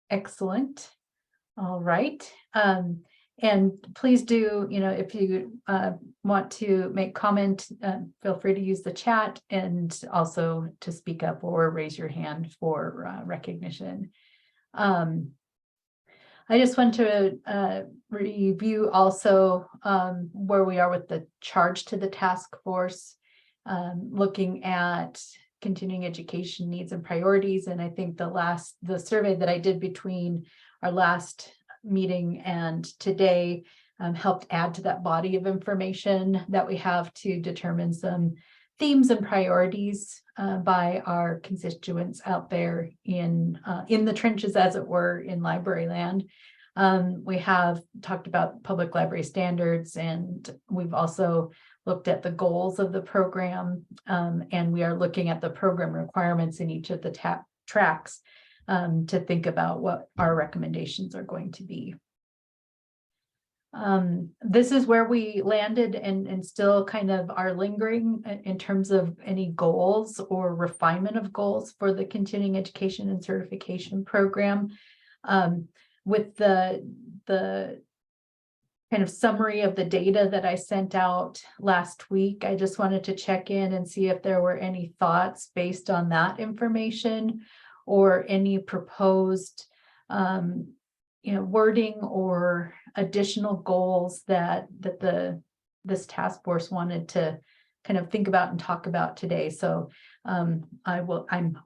Excellent. All right. And please do, if you want to make comment, feel free to use the chat and also to speak up or raise your hand for recognition. I just want to review also where we are with the charge to the task force, looking at continuing education needs and priorities. And I think the survey that I did between our last meeting and today helped add to that body of information that we have to determine some themes and priorities by our constituents out there in the trenches, as it were, in library land. We have talked about public library standards, and we've also looked at the goals of the program, and we are looking at the program requirements in each of the tracks to think about what our recommendations are going to be. This is where we landed and still kind of are lingering in terms of any goals or refinement of goals for the continuing education and certification program. With the kind of summary of the data that I sent out last week, I just wanted to check in and see if there were any thoughts based on that information or any proposed wording or additional goals that this task force wanted to kind of think about and talk about today. So I'm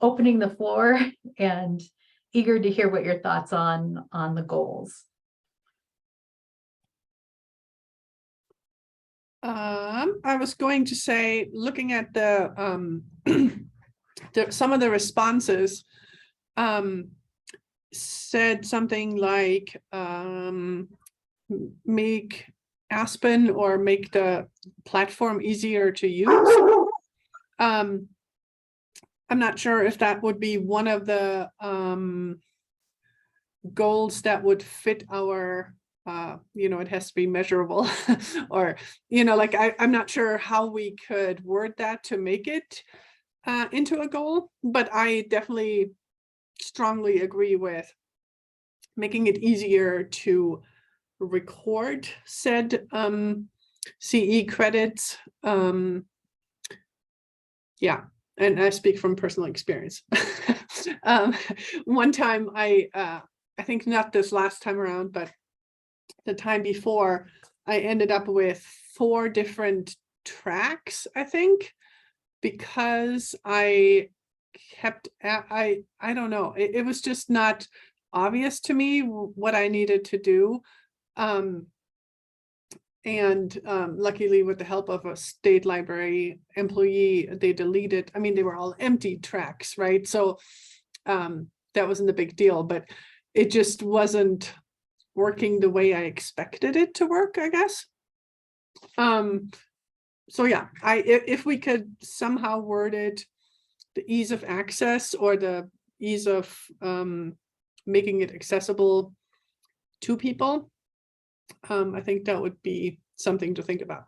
opening the floor and eager to hear what your thoughts on the goals. I was going to say, looking at the some of the responses, said something like make Aspen or make the platform easier to use. I'm not sure if that would be one of the goals that would fit our it has to be measurable or like I'm not sure how we could word that to make it into a goal, but I definitely strongly agree with making it easier to record said CE credits. Yeah, and I speak from personal experience. One time I think not this last time around, but the time before, I ended up with 4 different tracks, I think, because I kept I don't know, it was just not obvious to me what I needed to do, and luckily with the help of a state library employee, they deleted, I mean, they were all empty tracks, right? So that wasn't a big deal, but it just wasn't working the way I expected it to work, I guess. So yeah, if we could somehow word it the ease of access or the ease of making it accessible to people, I think that would be something to think about.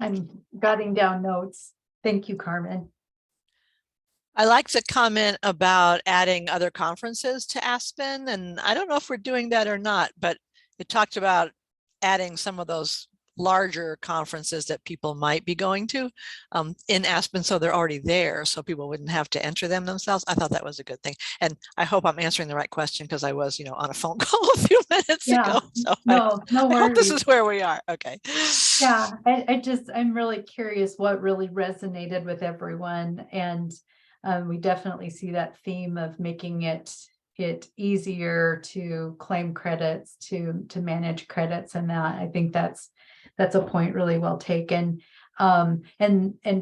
I'm jotting down notes. Thank you, Carmen. I like the comment about adding other conferences to Aspen, and I don't know if we're doing that or not, but it talked about adding some of those larger conferences that people might be going to in Aspen, so they're already there, so people wouldn't have to enter them themselves. I thought that was a good thing, and I hope I'm answering the right question because I was, on a phone call a few minutes ago. So no worries. I hope this is where we are. Okay. Yeah, I'm really curious what really resonated with everyone, and we definitely see that theme of making it easier to claim credits, to manage credits, and that I think that's a point really well taken. And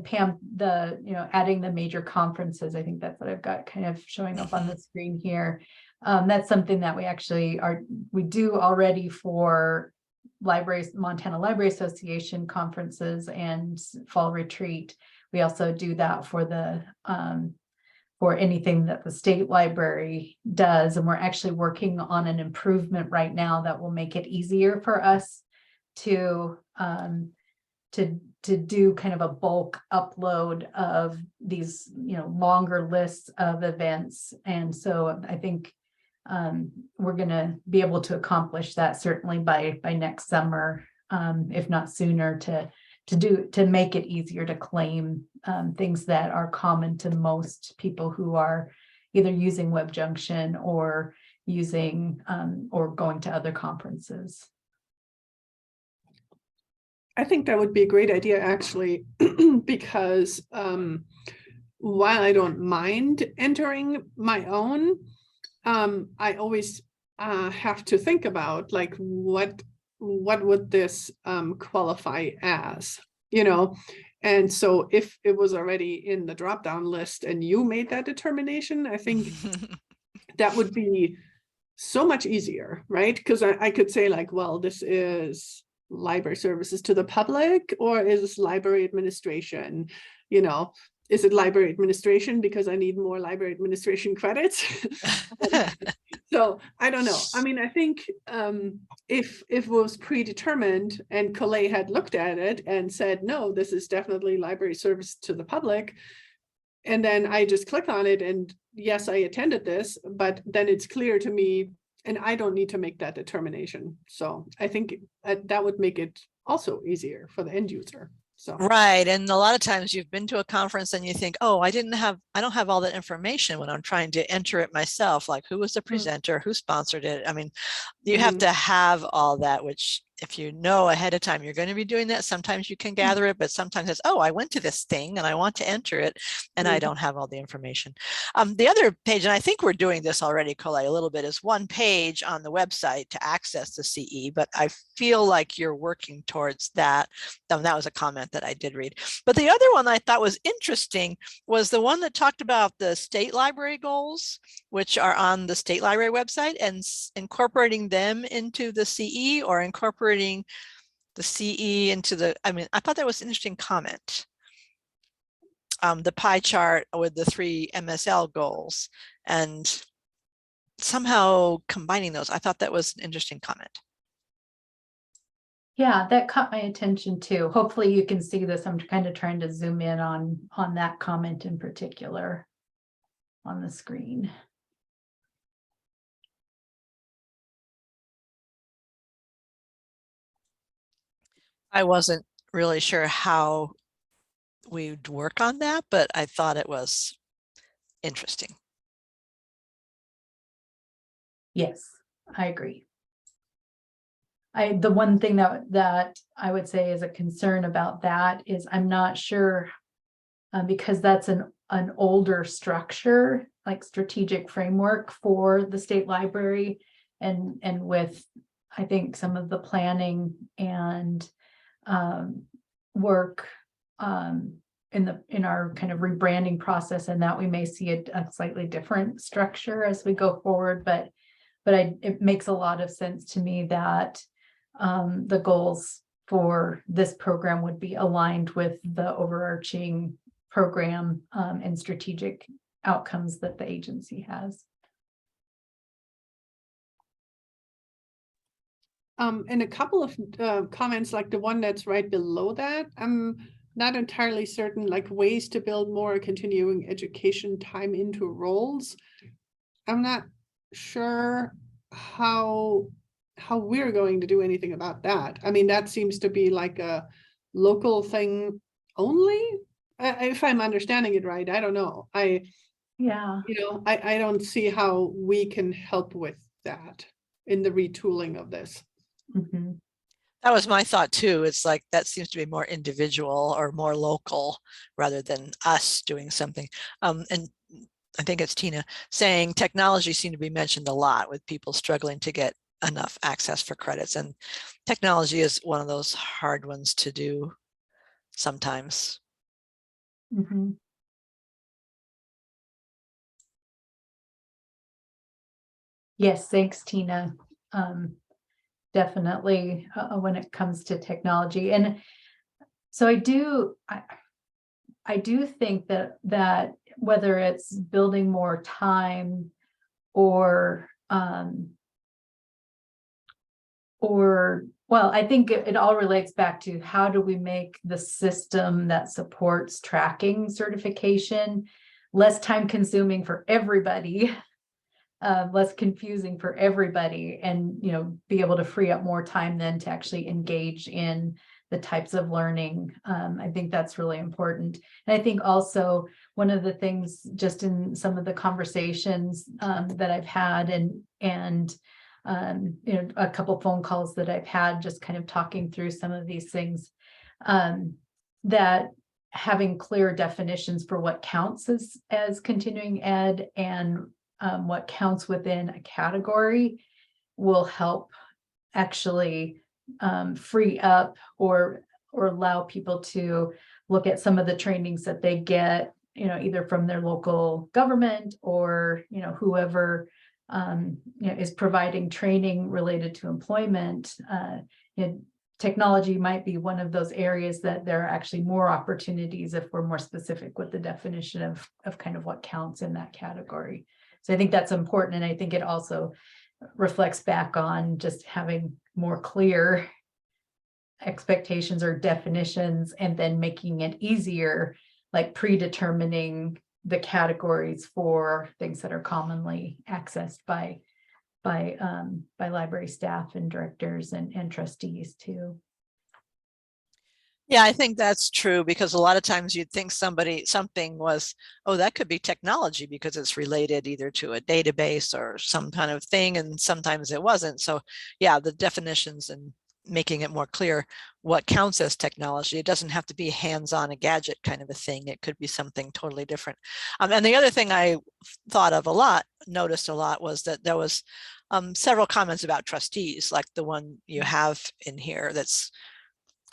Pam, adding the major conferences, I think that's what I've got kind of showing up on the screen here. That's something that we do already for Montana Library Association conferences and fall retreat. We also do that for for anything that the state library does, and we're actually working on an improvement right now that will make it easier for us to to do kind of a bulk upload of these, longer lists of events. And so I think we're going to be able to accomplish that certainly by next summer, if not sooner, to make it easier to claim things that are common to most people who are either using WebJunction or using or going to other conferences. I think that would be a great idea, actually, because while I don't mind entering my own, I always have to think about like what would this qualify as, And so if it was already in the drop-down list and you made that determination, I think that would be so much easier, right? Because I could say like, well, this is library services to the public, or is this library administration? Is it library administration because I need more library administration credits? So I don't know. I mean, I think if it was predetermined and Colley had looked at it and said, no, this is definitely library service to the public, and then I just click on it and yes, I attended this, but then it's clear to me and I don't need to make that determination. So I think that would make it also easier for the end user. So right. And a lot of times you've been to a conference and you think, oh, I don't have all that information when I'm trying to enter it myself, like who was the presenter, who sponsored it. I mean, you have to have all that, which if you know ahead of time you're going to be doing that, sometimes you can gather it, but sometimes it's, oh, I went to this thing and I want to enter it and I don't have all the information. The other page, and I think we're doing this already, Colley, a little bit, is one page on the website to access the CE, but I feel like you're working towards that. That was a comment that I did read. But the other one I thought was interesting was the one that talked about the state library goals, which are on the state library website, and incorporating them into the CE, or incorporating the CE into the, I thought that was an interesting comment. The pie chart with the 3 MSL goals and somehow combining those. I thought that was an interesting comment. Yeah, that caught my attention too. Hopefully you can see this. I'm kind of trying to zoom in on that comment in particular on the screen. I wasn't really sure how we'd work on that, but I thought it was interesting. Yes, I agree. The one thing that I would say is a concern about that is I'm not sure, because that's an older structure, like strategic framework for the state library, and with I think some of the planning and work in our kind of rebranding process, and that we may see a slightly different structure as we go forward, but it makes a lot of sense to me that the goals for this program would be aligned with the overarching program and strategic outcomes that the agency has. And a couple of comments, like the one that's right below that, I'm not entirely certain, like ways to build more continuing education time into roles. I'm not sure how we're going to do anything about that. I mean, that seems to be like a local thing only, if I'm understanding it right. I don't know. I don't see how we can help with that in the retooling of this. Mm-hmm. That was my thought too. It's like that seems to be more individual or more local rather than us doing something. And I think it's Tina saying technology seemed to be mentioned a lot with people struggling to get enough access for credits, and technology is one of those hard ones to do sometimes. Mm-hmm. Yes, thanks, Tina. Definitely when it comes to technology. And so I do think that whether it's building more time or Well, I think it all relates back to how do we make the system that supports tracking certification less time consuming for everybody, less confusing for everybody, and be able to free up more time then to actually engage in the types of learning. I think that's really important. And I think also one of the things just in some of the conversations that I've had and a couple phone calls that I've had just kind of talking through some of these things, that having clear definitions for what counts as continuing ed and what counts within a category will help actually free up or allow people to look at some of the trainings that they get, either from their local government or, whoever is providing training related to employment. Technology might be one of those areas that there are actually more opportunities if we're more specific with the definition of kind of what counts in that category. So I think that's important. And I think it also reflects back on just having more clear expectations or definitions, and then making it easier, like predetermining the categories for things that are commonly accessed by library staff and directors and trustees too. Yeah, I think that's true, because a lot of times you'd think something was, oh, that could be technology because it's related either to a database or some kind of thing, and sometimes it wasn't. So yeah, the definitions and making it more clear what counts as technology. It doesn't have to be hands-on a gadget kind of a thing. It could be something totally different. And the other thing I thought of a lot, noticed a lot, was that there was several comments about trustees, like the one you have in here that's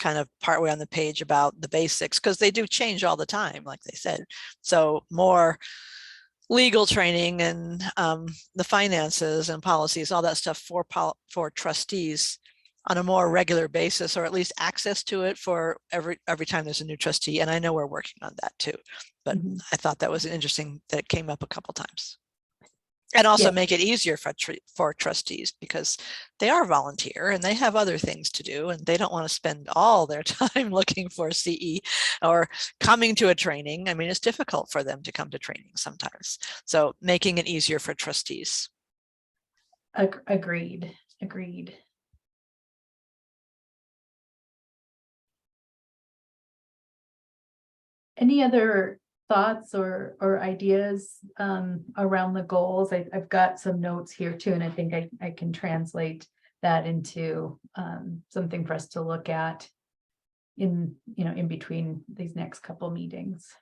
kind of partway on the page about the basics, because they do change all the time, like they said. So more legal training and the finances and policies, all that stuff for trustees on a more regular basis, or at least access to it for every time there's a new trustee. And I know we're working on that too, but I thought that was interesting that it came up a couple times. And also make it easier for trustees, because they are volunteer and they have other things to do, and they don't want to spend all their time looking for CE or coming to a training. I mean, it's difficult for them to come to training sometimes. So making it easier for trustees. Agreed. Any other thoughts or ideas around the goals? I've got some notes here too, and I think I can translate that into something for us to look at in between these next couple meetings.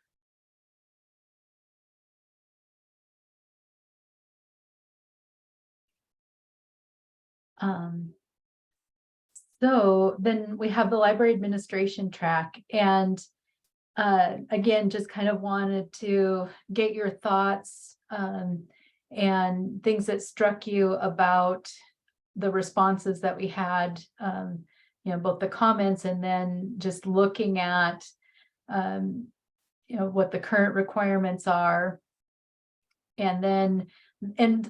So then we have the library administration track, and again, just kind of wanted to get your thoughts and things that struck you about the responses that we had, both the comments and then just looking at, what the current requirements are. And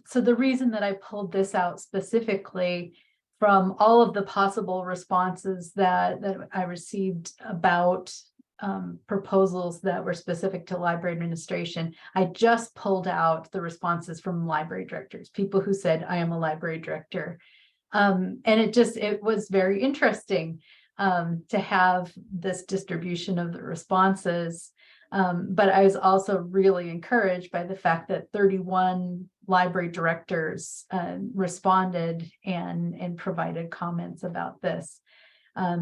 so the reason that I pulled this out specifically from all of the possible responses that I received about proposals that were specific to library administration, I just pulled out the responses from library directors, people who said, I am a library director. And it was very interesting to have this distribution of the responses. But I was also really encouraged by the fact that 31 library directors responded and provided comments about this.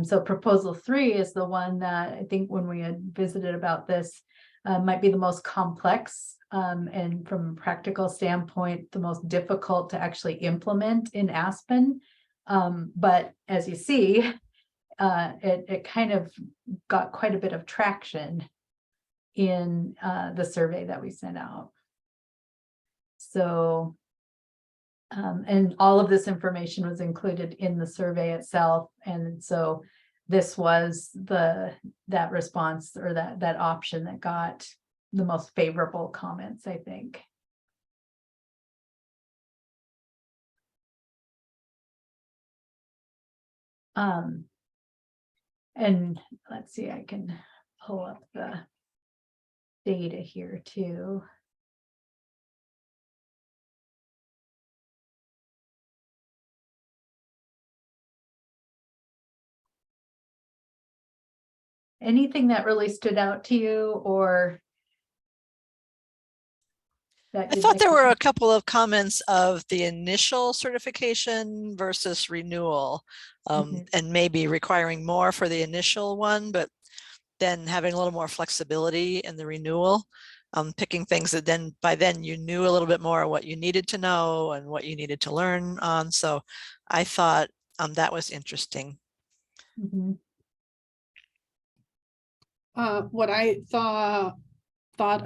So proposal 3 is the one that I think when we had visited about this might be the most complex, and from a practical standpoint, the most difficult to actually implement in Aspen. But as you see, it kind of got quite a bit of traction in the survey that we sent out. So and all of this information was included in the survey itself. And so this was that response, or that option that got the most favorable comments, I think. And let's see, I can pull up the data here too. Anything that really stood out to you, or that I you'd thought like there to- were a couple of comments of the initial certification versus renewal, Mhm. and maybe requiring more for the initial one, but then having a little more flexibility in the renewal, picking things that then by then you knew a little bit more what you needed to know and what you needed to learn on. So I thought that was interesting. Mhm. What I thought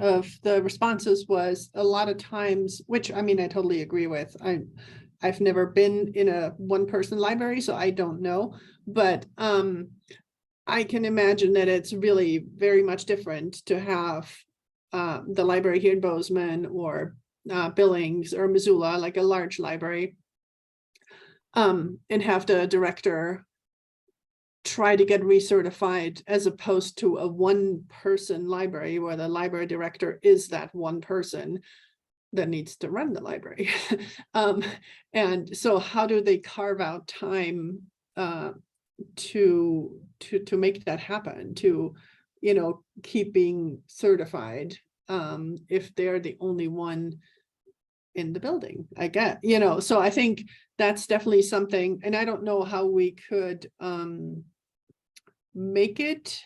of the responses was a lot of times, which I mean, I totally agree with. I've never been in a one-person library, so I don't know, but I can imagine that it's really very much different to have the library here in Bozeman or Billings or Missoula, like a large library, and have the director try to get recertified as opposed to a one-person library where the library director is that one person that needs to run the library. And so how do they carve out time to make that happen, to, you know, keep being certified if they're the only one in the building, I get, you know, so I think that's definitely something, and I don't know how we could make it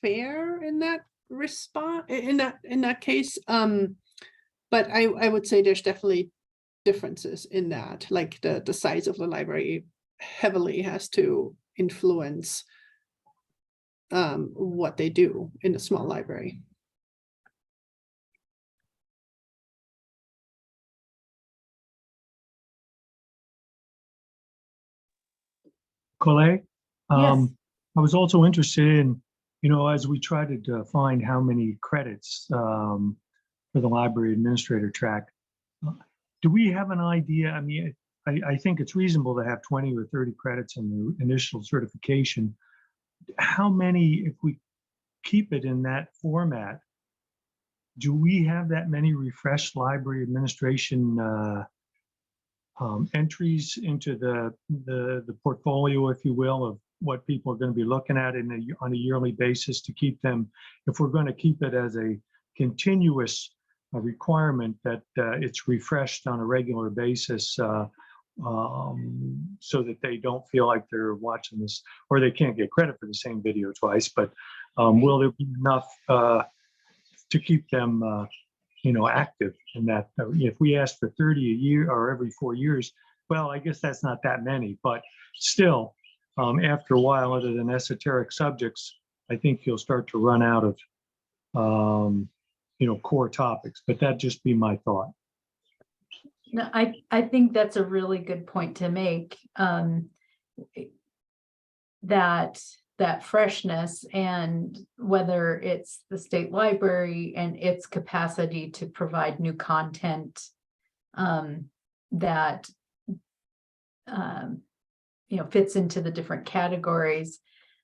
fair in that response, in that case. But I would say there's definitely differences in that, like the size of the library heavily has to influence what they do in a small library. Colette, Yes. I was also interested in, you know, as we try to define how many credits for the library administrator track, do we have an idea? I mean, I think it's reasonable to have 20 or 30 credits in the initial certification. How many, if we keep it in that format, do we have that many refreshed library administration entries into the portfolio, if you will, of what people are going to be looking at on a yearly basis to keep them, if we're going to keep it as a continuous requirement that it's refreshed on a regular basis, so that they don't feel like they're watching this, or they can't get credit for the same video twice, but will there be enough to keep them you know, active in that? If we ask for 30 a year or every 4 years, well, I guess that's not that many, but still, after a while, other than esoteric subjects, I think you'll start to run out of, you know, core topics, but that'd just be my thought. No, I think that's a really good point to make. That freshness, and whether it's the state library and its capacity to provide new content that you know, fits into the different categories,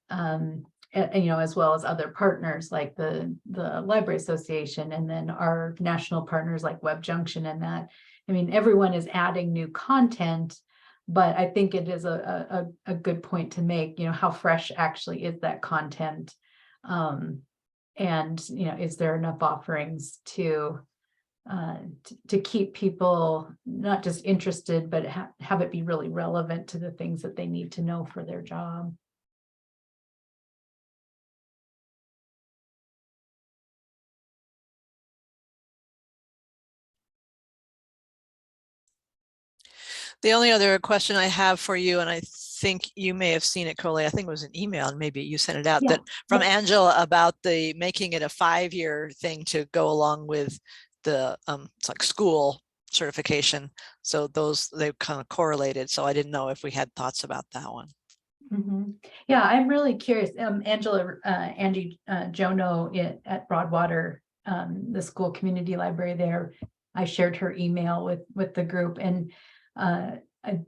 and, you know, as well as other partners like the Library Association, and then our national partners like Web Junction, and that, I mean, everyone is adding new content. But I think it is a good point to make, you know, how fresh actually is that content? And, you know, is there enough offerings to keep people not just interested, but have it be really relevant to the things that they need to know for their job? The only other question I have for you, and I think you may have seen it, Coley, I think it was an email, and maybe you sent it out, Yeah. that from Yep. Angela about the making it a 5-year thing to go along with the it's like school certification. So those, they kind of correlated. So I didn't know if we had thoughts about that one. Mm-hmm. Yeah, I'm really curious. Angela, Angie Jono at Broadwater, the school community library there, I shared her email with the group, and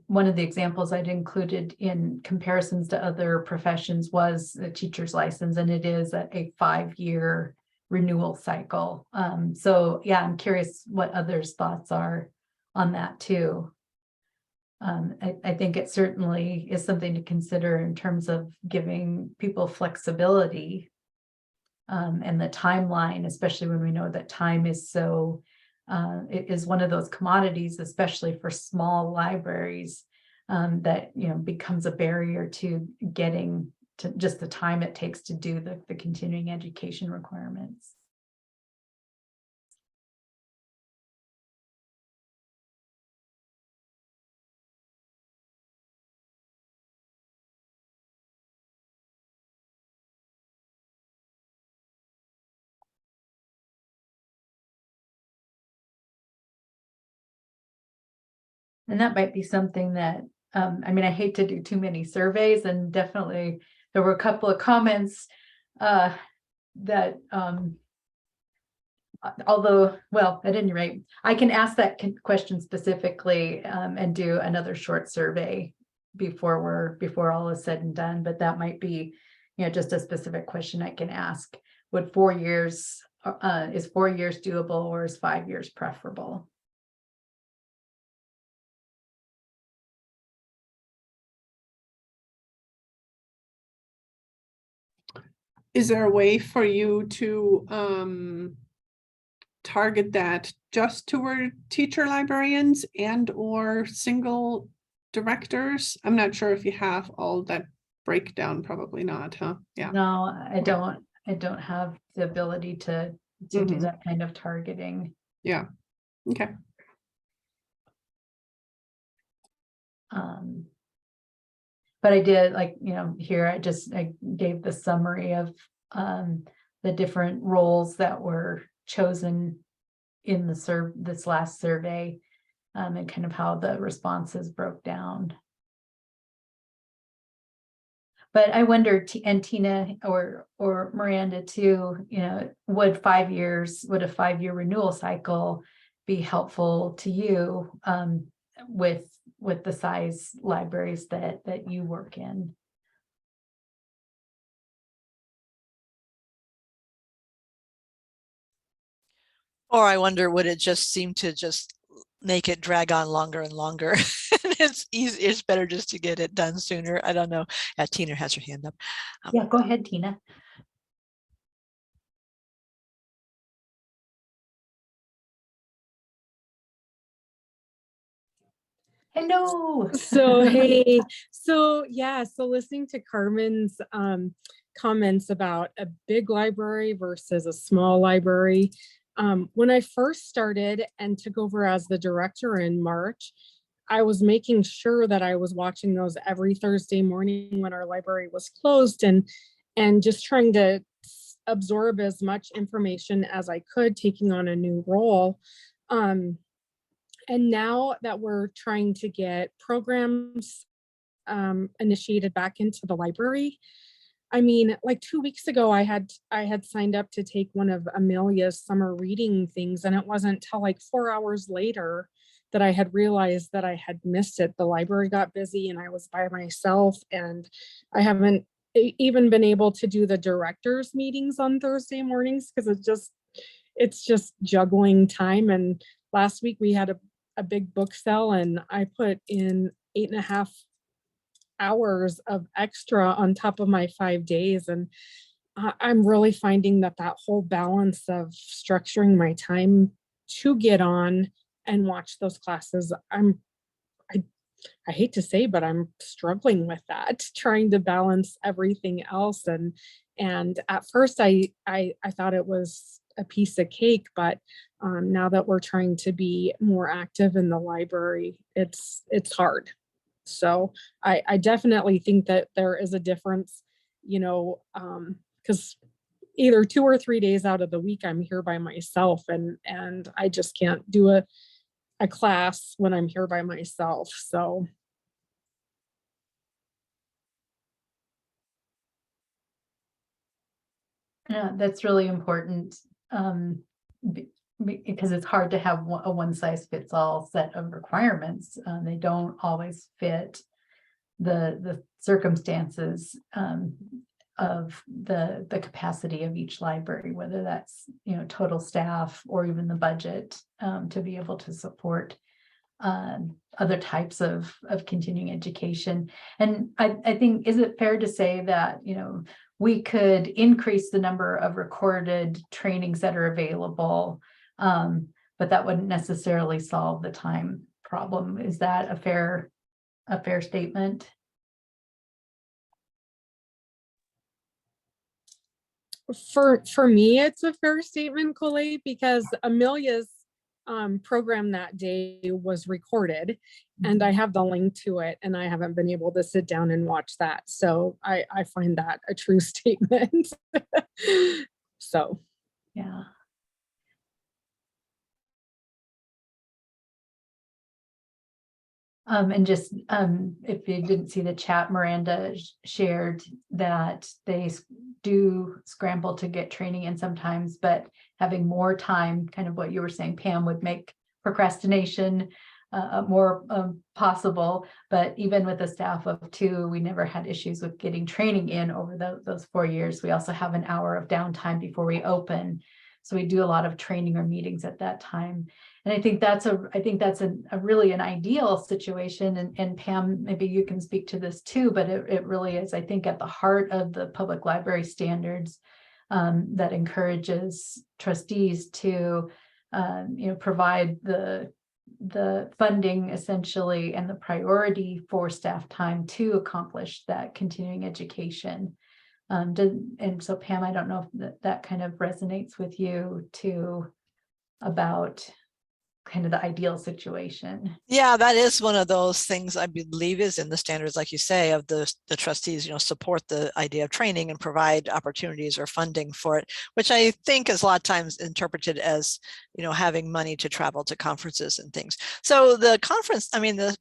one of the examples I'd included in comparisons to other professions was the teacher's license, and it is a 5-year renewal cycle. So yeah, I'm curious what others' thoughts are on that too. I think it certainly is something to consider in terms of giving people flexibility, and the timeline, especially when we know that time is so, it is one of those commodities, especially for small libraries, that, becomes a barrier to getting to just the time it takes to do the continuing education requirements. And that might be something that, I hate to do too many surveys, and definitely there were a couple of comments that, although, well, at any rate, I can ask that question specifically, and do another short survey before all is said and done. But that might be, just a specific question I can ask. Would 4 years, is 4 years doable, or is 5 years preferable? Is there a way for you to target that just toward teacher librarians and or single directors? I'm not sure if you have all that breakdown, probably not, huh? Yeah. No, I don't have the ability to do Mhm. that kind of targeting. Yeah. Okay. But I did, here I gave the summary of the different roles that were chosen in this last survey, and kind of how the responses broke down. But I wonder, and Tina or Miranda too, would a 5-year renewal cycle be helpful to you, with the size libraries that you work in? Or I wonder, would it just seem to just make it drag on longer and longer? And it's better just to get it done sooner. I don't know. Tina has her hand up. Yeah, go ahead, Tina. Hello. So hey, so listening to Carmen's comments about a big library versus a small library. When I first started and took over as the director in March, I was making sure that I was watching those every Thursday morning when our library was closed, and just trying to absorb as much information as I could, taking on a new role. And now that we're trying to get programs initiated back into the library, like 2 weeks ago, I had signed up to take one of Amelia's summer reading things, and it wasn't till like 4 hours later that I had realized that I had missed it. The library got busy and I was by myself, and I haven't even been able to do the directors meetings on Thursday mornings because it's just juggling time. And last week we had a big book sale, and I put in 8.5 hours of extra on top of my 5 days. And I'm really finding that whole balance of structuring my time to get on and watch those classes, I hate to say, but I'm struggling with that, trying to balance everything else. And at first I thought it was a piece of cake, but now that we're trying to be more active in the library, it's hard. So I definitely think that there is a difference, because either 2 or 3 days out of the week I'm here by myself, and I just can't do a class when I'm here by myself. So Yeah, that's really important. because it's hard to have a one size fits all set of requirements. They don't always fit the circumstances of the capacity of each library, whether that's, you know, total staff or even the budget, to be able to support other types of continuing education. And I think, is it fair to say that, you know, we could increase the number of recorded trainings that are available, but that wouldn't necessarily solve the time problem? Is that a fair statement? For me, it's a fair statement, Colette, because Amelia's program that day was recorded, and I have the link to it, and I haven't been able to sit down and watch that. So I find that a true statement. So Yeah. And just if you didn't see the chat, Miranda shared that they do scramble to get training in sometimes, but having more time, kind of what you were saying, Pam, would make procrastination more possible. But even with a staff of 2, we never had issues with getting training in over those 4 years. We also have an hour of downtime before we open. So we do a lot of training or meetings at that time. And I think that's a really an ideal situation. And Pam, maybe you can speak to this too, but it really is, I think, at the heart of the public library standards that encourages trustees to, you know, provide the funding essentially and the priority for staff time to accomplish that continuing education. And so Pam, I don't know if that kind of resonates with you too, about kind of the ideal situation. Yeah, that is one of those things I believe is in the standards, like you say, of the trustees, you know, support the idea of training and provide opportunities or funding for it, which I think is a lot of times interpreted as, you know, having money to travel to conferences and things. So the conference, I mean, the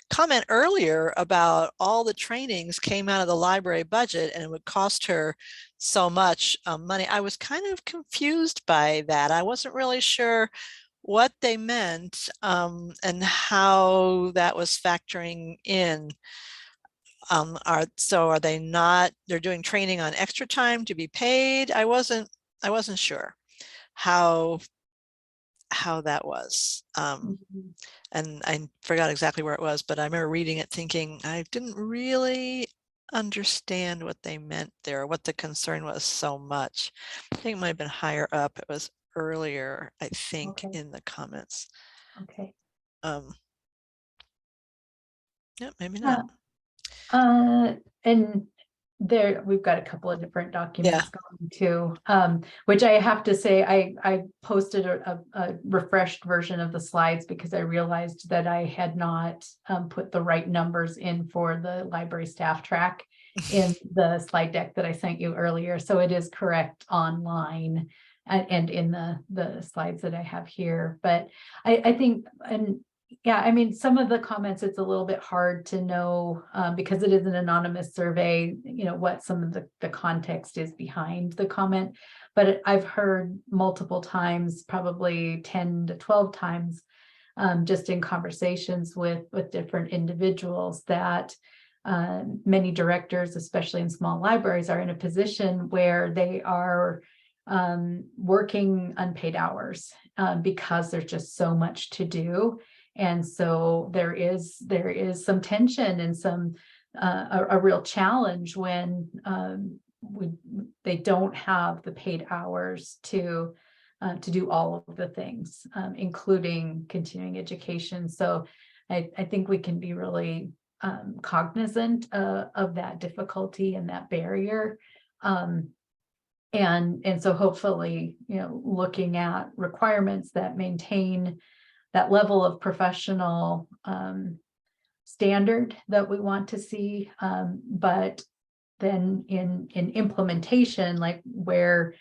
comment earlier about all the trainings came out of the library budget and it would cost her so much money. I was kind of confused by that. I wasn't really sure what they meant and how that was factoring in. Are they not, they're doing training on extra time to be paid? I wasn't sure how that was. And I forgot exactly where it was, but I remember reading it thinking I didn't really understand what they meant there, what the concern was so much. I think it might have been higher up. It was earlier, I think, Okay. in the comments. Okay. Yeah, maybe not. And there we've got a couple of different documents Yeah. going too, which I have to say I posted a refreshed version of the slides because I realized that I had not put the right numbers in for the library staff track in the slide deck that I sent you earlier. So it is correct online and in the slides that I have here. But I think, and yeah, I mean, some of the comments, it's a little bit hard to know because it is an anonymous survey, you know, what some of the context is behind the comment. But I've heard multiple times, probably 10 to 12 times, just in conversations with different individuals, that many directors, especially in small libraries, are in a position where they are working unpaid hours because there's just so much to do. And so there is some tension and some a real challenge when they don't have the paid hours to do all of the things, including continuing education. So I think we can be really cognizant of that difficulty and that barrier. And so hopefully, you know, looking at requirements that maintain that level of professional standard that we want to see, but then in implementation, like where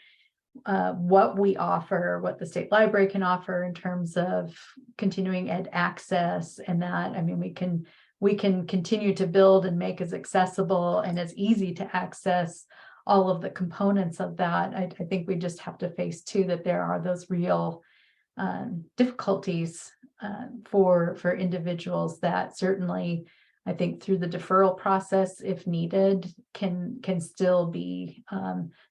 what we offer, what the state library can offer in terms of continuing ed access, and that, I mean, we can continue to build and make as accessible and as easy to access all of the components of that. I think we just have to face too that there are those real difficulties for individuals that certainly, I think through the deferral process, if needed, can still be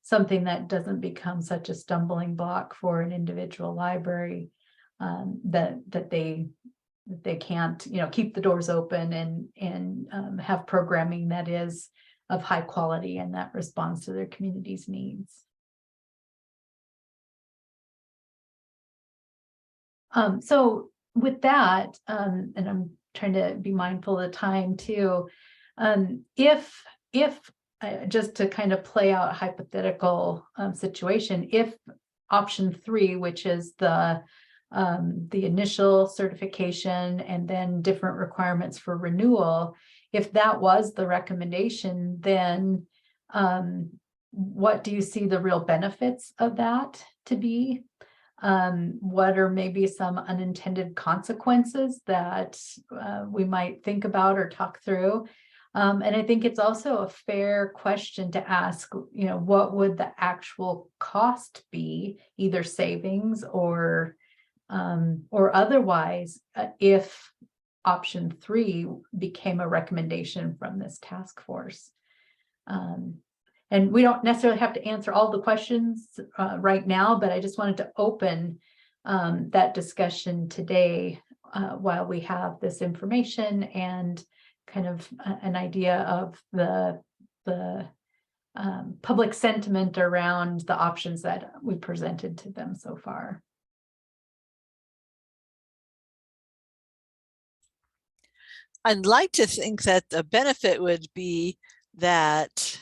something that doesn't become such a stumbling block for an individual library, that they can't, keep the doors open and have programming that is of high quality and that responds to their community's needs. So with that, and I'm trying to be mindful of the time too, if just to kind of play out a hypothetical situation, if option 3, which is the initial certification and then different requirements for renewal, if that was the recommendation, then what do you see the real benefits of that to be? What are maybe some unintended consequences that we might think about or talk through? And I think it's also a fair question to ask, what would the actual cost be, either savings or otherwise, if option 3 became a recommendation from this task force. And we don't necessarily have to answer all the questions right now, but I just wanted to open that discussion today while we have this information and kind of an idea of the public sentiment around the options that we presented to them so far. I'd like to think that the benefit would be that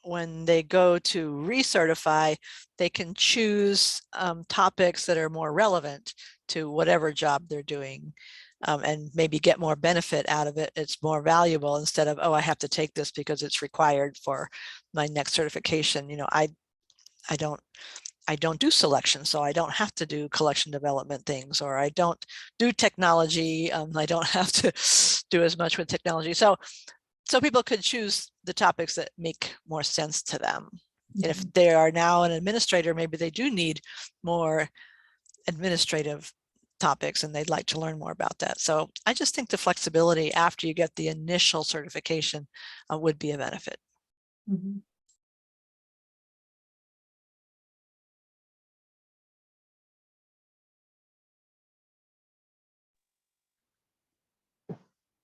when they go to recertify, they can choose topics that are more relevant to whatever job they're doing, and maybe get more benefit out of it. It's more valuable instead of, oh, I have to take this because it's required for my next certification. I don't do selection, so I don't have to do collection development things, or I don't do technology. I don't have to do as much with technology. So people could choose the topics that make more sense to them. Mm-hmm. If they are now an administrator, maybe they do need more administrative topics and they'd like to learn more about that. So I just think the flexibility after you get the initial certification would be a benefit. Mm-hmm.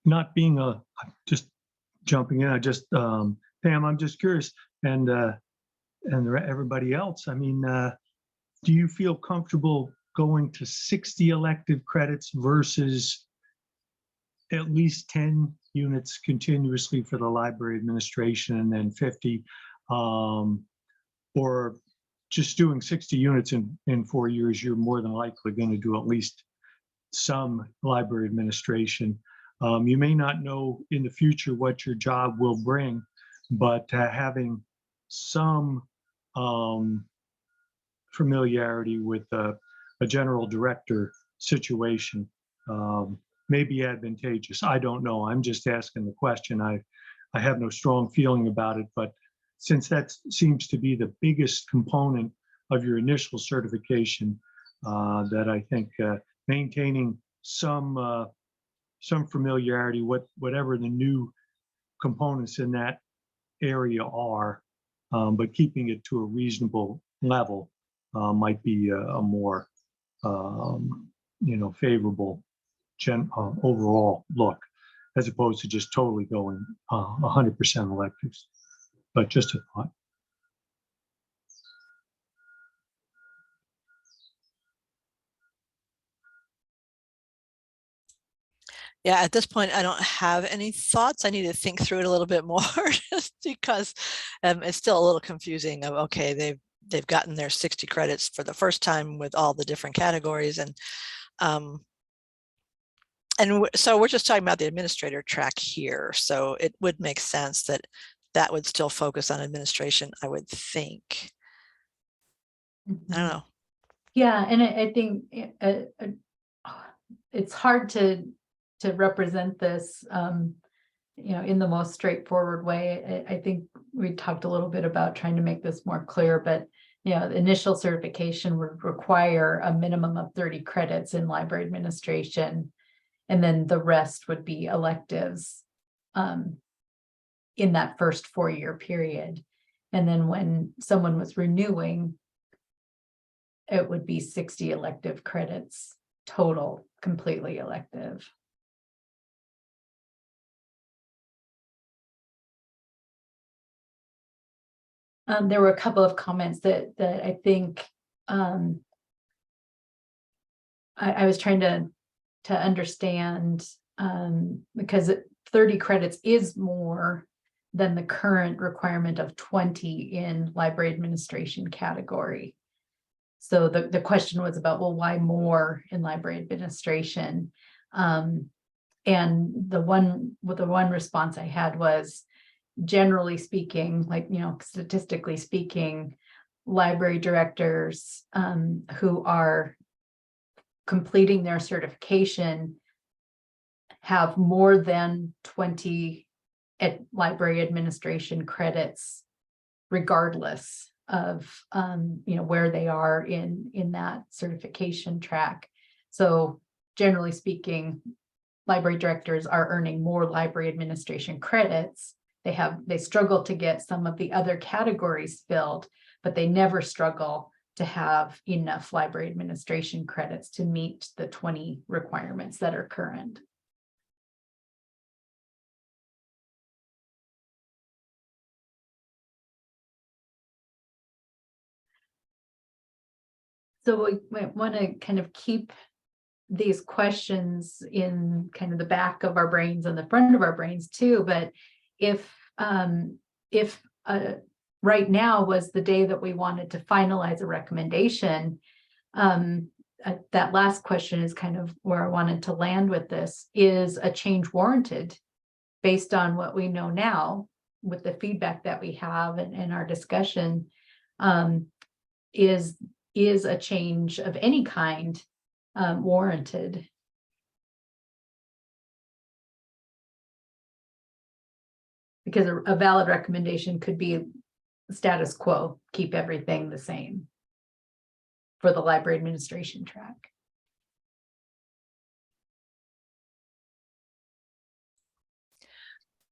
Not being just jumping in, Pam, I'm just curious, and everybody else, I mean, do you feel comfortable going to 60 elective credits versus at least 10 units continuously for the library administration and then 50, or just doing 60 units in 4 years, you're more than likely going to do at least some library administration. You may not know in the future what your job will bring, but having some familiarity with a general director situation may be advantageous. I don't know. I'm just asking the question. I have no strong feeling about it, but since that seems to be the biggest component of your initial certification, that I think maintaining some familiarity with whatever the new components in that area are, but keeping it to a reasonable level might be a more favorable overall look, as opposed to just totally going 100% electives. But just a thought. Yeah, at this point, I don't have any thoughts. I need to think through it a little bit more just because it's still a little confusing of, okay, they've gotten their 60 credits for the first time with all the different categories. And so we're just talking about the administrator track here. So it would make sense that that would still focus on administration, I would think. Mm-hmm. I don't know. Yeah, and I think it's hard to represent this in the most straightforward way. I think we talked a little bit about trying to make this more clear, but the initial certification would require a minimum of 30 credits in library administration, and then the rest would be electives in that first 4-year period. And then when someone was renewing, it would be 60 elective credits total, completely elective. There were a couple of comments that I think I was trying to understand, because 30 credits is more than the current requirement of 20 in library administration category. So the question was about, well, why more in library administration? And the one response I had was, generally speaking, like, statistically speaking, library directors who are completing their certification have more than 20 library administration credits, regardless of where they are in that certification track. So generally speaking, library directors are earning more library administration credits. They struggle to get some of the other categories filled, but they never struggle to have enough library administration credits to meet the 20 requirements that are current. So we want to kind of keep these questions in kind of the back of our brains and the front of our brains too. But if right now was the day that we wanted to finalize a recommendation, that last question is kind of where I wanted to land with this. Is a change warranted based on what we know now with the feedback that we have and our discussion? Is a change of any kind warranted? Because a valid recommendation could be status quo, keep everything the same for the library administration track.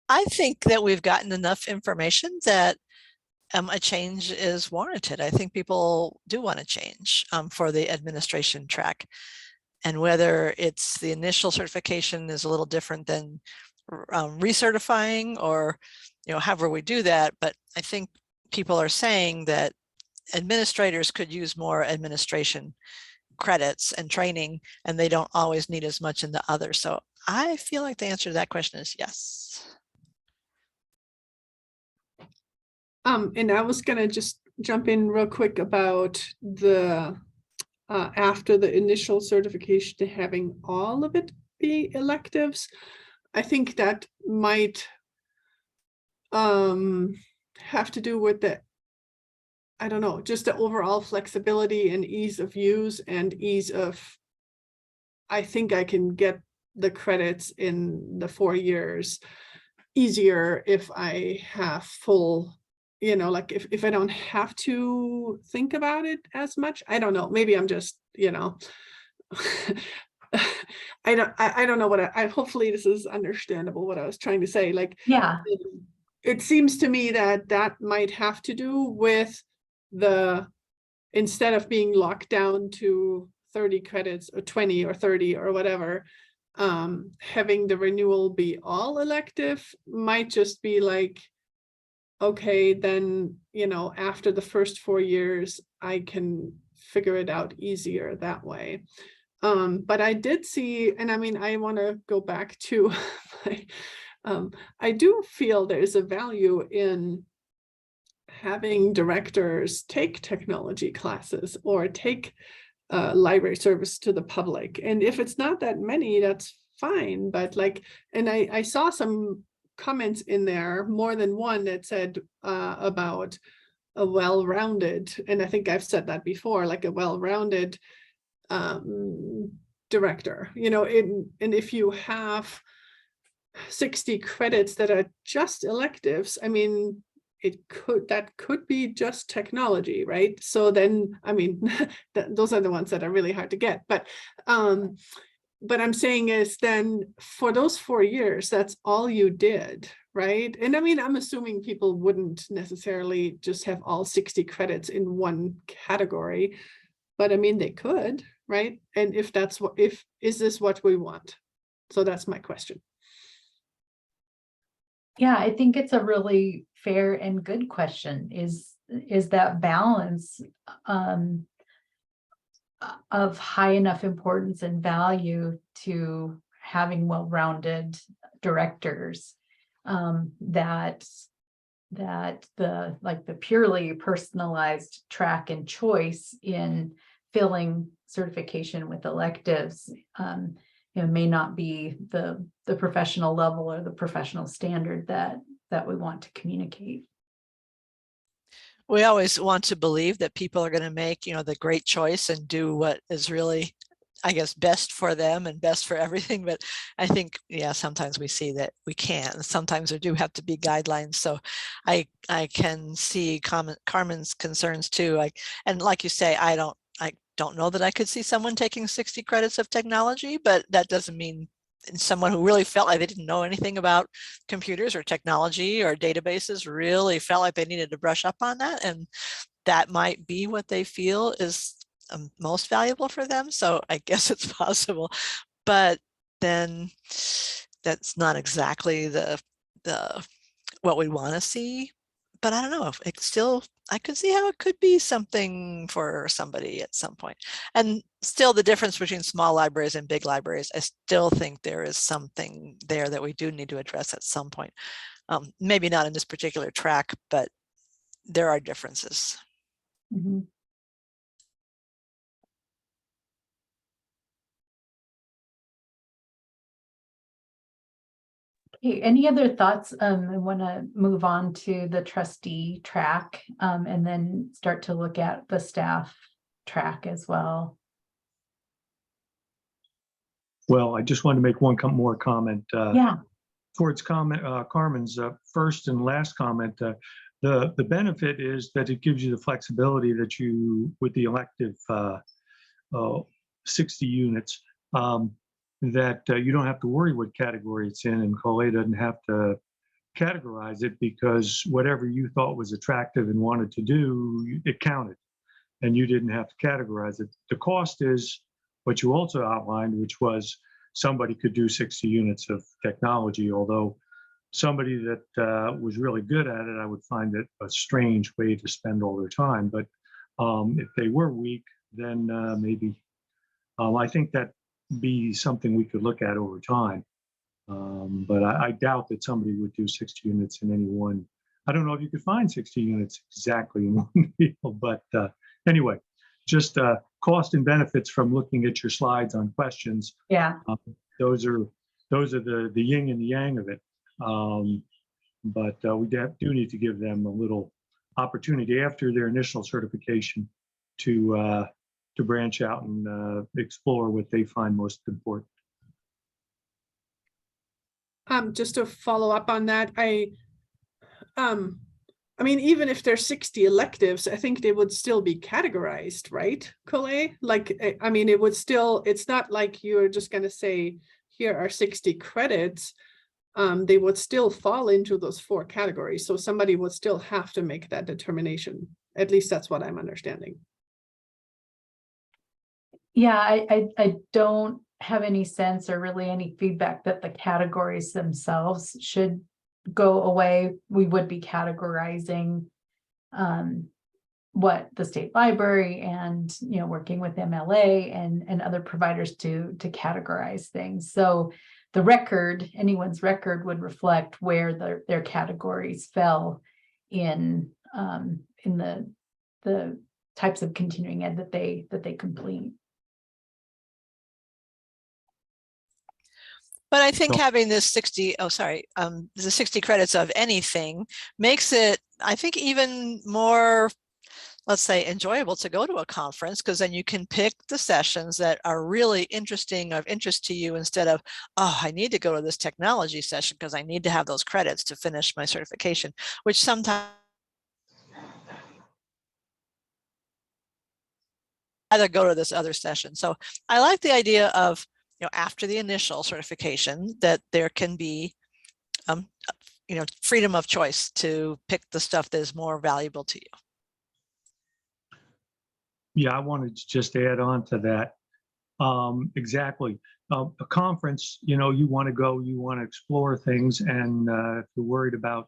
I think that we've gotten enough information that a change is warranted. I think people do want to change for the administration track. And whether it's the initial certification is a little different than recertifying, or however we do that. But I think people are saying that administrators could use more administration credits and training, and they don't always need as much in the other. So I feel like the answer to that question is yes. And I was gonna just jump in real quick about the after the initial certification to having all of it be electives. I think that might have to do with the, I don't know, just the overall flexibility and ease of use and ease of, I think I can get the credits in the 4 years easier if I have full, like if I don't have to think about it as much. I don't know, maybe I'm just, I don't know what I hopefully this is understandable what I was trying to say. Like, Yeah. It seems to me that might have to do with instead of being locked down to 30 credits or 20 or 30 or whatever, having the renewal be all elective might just be like, okay, then, after the first 4 years, I can figure it out easier that way. But I did see, and I mean, I want to go back to my, I do feel there's a value in having directors take technology classes or take library service to the public. And if it's not that many, that's fine. But like, and I saw some comments in there, more than one, that said about a well-rounded, and I think I've said that before, like a well-rounded director, and if you have 60 credits that are just electives, I mean, that could be just technology, right? So then, I mean, those are the ones that are really hard to get. But I'm saying is then for those 4 years, that's all you did, right? And I mean, I'm assuming people wouldn't necessarily just have all 60 credits in one category, but I mean, they could, right? And if that's what, is this what we want? So that's my question. Yeah, I think it's a really fair and good question, is that balance of high enough importance and value to having well-rounded directors, that the purely personalized track and choice in filling certification with electives, may not be the professional level or the professional standard that we want to communicate. We always want to believe that people are going to make, the great choice and do what is really, I guess, best for them and best for everything. But I think, yeah, sometimes we see that we can't. And sometimes there do have to be guidelines. So I can see Carmen's concerns too. And like you say, I don't know that I could see someone taking 60 credits of technology, but that doesn't mean someone who really felt like they didn't know anything about computers or technology or databases really felt like they needed to brush up on that. And that might be what they feel is most valuable for them. So I guess it's possible, but then that's not exactly the what we want to see. But I don't know if it's still, I could see how it could be something for somebody at some point. And still the difference between small libraries and big libraries, I still think there is something there that we do need to address at some point. Maybe not in this particular track, but there are differences. Mm-hmm. Okay, any other thoughts? I want to move on to the trustee track, and then start to look at the staff track as well. Well, I just wanted to make one more comment. Yeah. Towards Carmen's first and last comment. The benefit is that it gives you the flexibility that you, with the elective 60 units, that you don't have to worry what category it's in, and Collet doesn't have to categorize it, because whatever you thought was attractive and wanted to do, it counted, and you didn't have to categorize it. The cost is what you also outlined, which was somebody could do 60 units of technology, although somebody that was really good at it, I would find it a strange way to spend all their time. But if they were weak, then maybe I think that be something we could look at over time. But I doubt that somebody would do 60 units in any one. I don't know if you could find 60 units exactly in one field, but anyway, just cost and benefits from looking at your slides on questions. Yeah. Those are the yin and the yang of it. But we do need to give them a little opportunity after their initial certification to branch out and explore what they find most important. Just to follow up on that, I mean, even if there's 60 electives, I think they would still be categorized, right, Collet? Like, I mean, it would still, it's not like you're just going to say, here are 60 credits. They would still fall into those 4 categories. So somebody would still have to make that determination. At least that's what I'm understanding. Yeah, I don't have any sense or really any feedback that the categories themselves should go away. We would be categorizing what the state library and working with MLA and other providers to categorize things. So the record, anyone's record, would reflect where their categories fell in the types of continuing ed that they complete. But I think having this 60, the 60 credits of anything makes it, I think, even more let's say, enjoyable to go to a conference, because then you can pick the sessions that are really interesting, of interest to you, instead of, oh, I need to go to this technology session because I need to have those credits to finish my certification, which sometimes either go to this other session. So I like the idea of, after the initial certification, that there can be, freedom of choice to pick the stuff that is more valuable to you. Yeah, I wanted to just add on to that. Exactly. A conference, you want to go, you want to explore things, and if you're worried about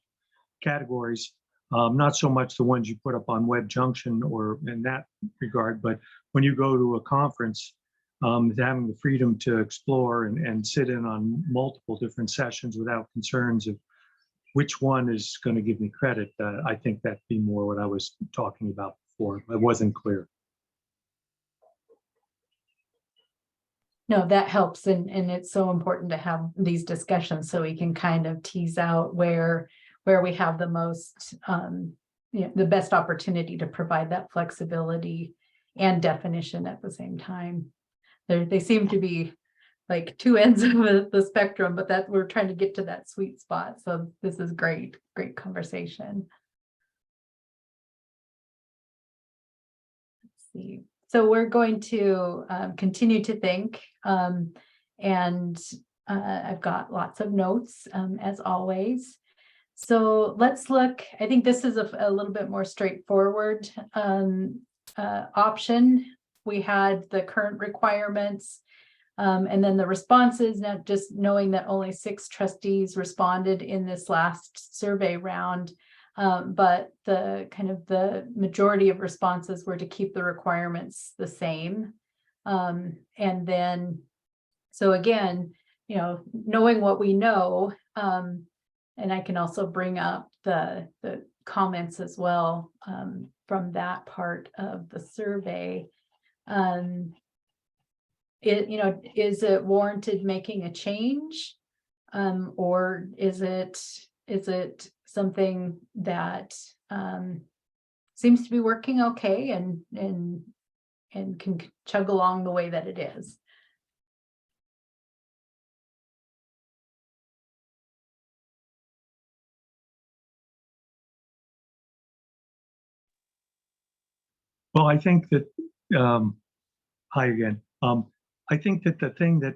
categories, not so much the ones you put up on Web Junction or in that regard, but when you go to a conference, having the freedom to explore and sit in on multiple different sessions without concerns of which one is going to give me credit, I think that'd be more what I was talking about before. It wasn't clear. No, that helps. And it's so important to have these discussions so we can kind of tease out where we have the most, the best opportunity to provide that flexibility and definition at the same time. They seem to be like two ends of the spectrum, but that we're trying to get to that sweet spot. So this is great conversation. Let's see. So we're going to continue to think, and I've got lots of notes as always. So let's look, I think this is a little bit more straightforward option. We had the current requirements and then the responses, not just knowing that only 6 trustees responded in this last survey round. But the majority of responses were to keep the requirements the same. And then, so again, knowing what we know, and I can also bring up the comments as well from that part of the survey. Is it warranted making a change? Or is it something that seems to be working okay and can chug along the way that it is? Well, I think that, hi again. I think that the thing that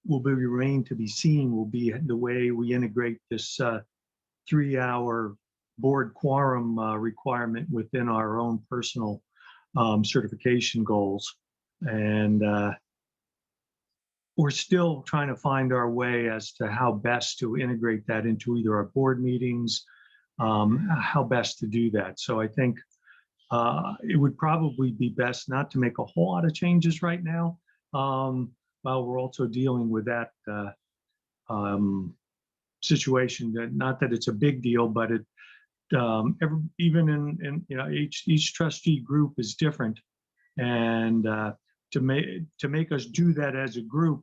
will remain to be seen will be the way we integrate this 3-hour board quorum requirement within our own personal certification goals. And we're still trying to find our way as to how best to integrate that into either our board meetings, how best to do that. So I think it would probably be best not to make a whole lot of changes right now, while we're also dealing with that situation. That, not that it's a big deal, but it even in each trustee group is different, and to make us do that as a group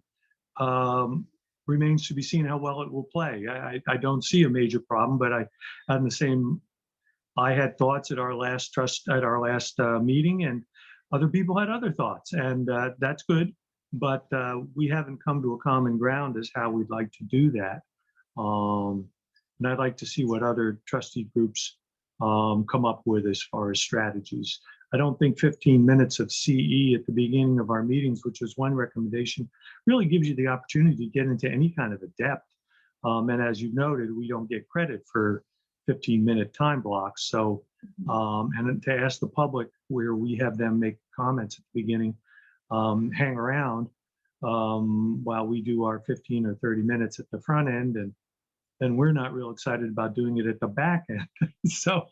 remains to be seen how well it will play. I don't see a major problem, but I had thoughts at our last meeting, and other people had other thoughts, and that's good. But we haven't come to a common ground as how we'd like to do that. And I'd like to see what other trustee groups come up with as far as strategies. I don't think 15 minutes of CE at the beginning of our meetings, which was one recommendation, really gives you the opportunity to get into any kind of a depth. And as you noted, we don't get credit for 15-minute time blocks. So, and to ask the public, where we have them make comments at the beginning, hang around while we do our 15 or 30 minutes at the front end, and then we're not real excited about doing it at the back end. So